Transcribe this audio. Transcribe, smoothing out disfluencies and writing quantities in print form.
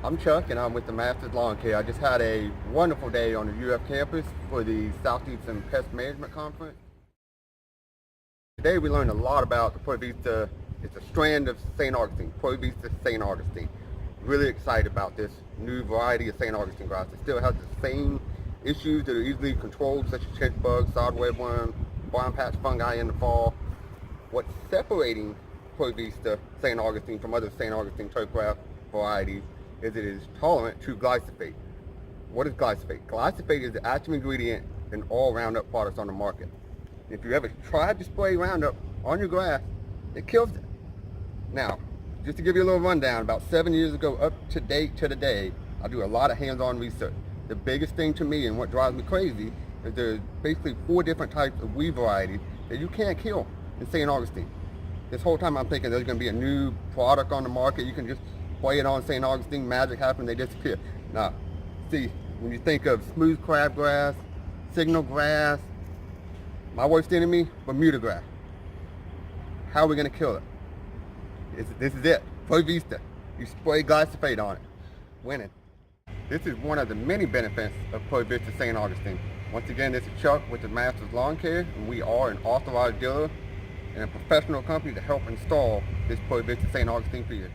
I'm Chuck and I'm with the Masters Lawn Care. I just had a wonderful day on the UF campus for the Southeastern Pest Management Conference. Today we learned a lot about the ProVista. It's a strand of St. Augustine, ProVista St. Augustine. Really excited about this new variety of St. Augustine grass. It still has the same issues that are easily controlled, such as chinch bugs, sod webworm, brown patch fungi in the fall. What's separating ProVista St. Augustine from other St. Augustine turfgrass varieties is it is tolerant to glyphosate. What is glyphosate? Glyphosate is the active ingredient in all Roundup products on the market. If you ever tried to spray Roundup on your grass, it kills it. Now, just to give you a little rundown, about 7 years ago up to date to today, I do a lot of hands-on research. The biggest thing to me and what drives me crazy is there's basically 4 different types of weed varieties that you can't kill in St. Augustine. This whole time I'm thinking there's going to be a new product on the market. You can just spray it on St. Augustine, magic happens, they disappear. Now, see, when you think of smooth crabgrass, signal grass, my worst enemy, Bermuda grass. How are we going to kill it? This is it, ProVista. You spray glyphosate on it, winning. This is one of the many benefits of ProVista St. Augustine. Once again, this is Chuck with the Masters Lawn Care, and we are an authorized dealer and a professional company to help install this ProVista St. Augustine for you.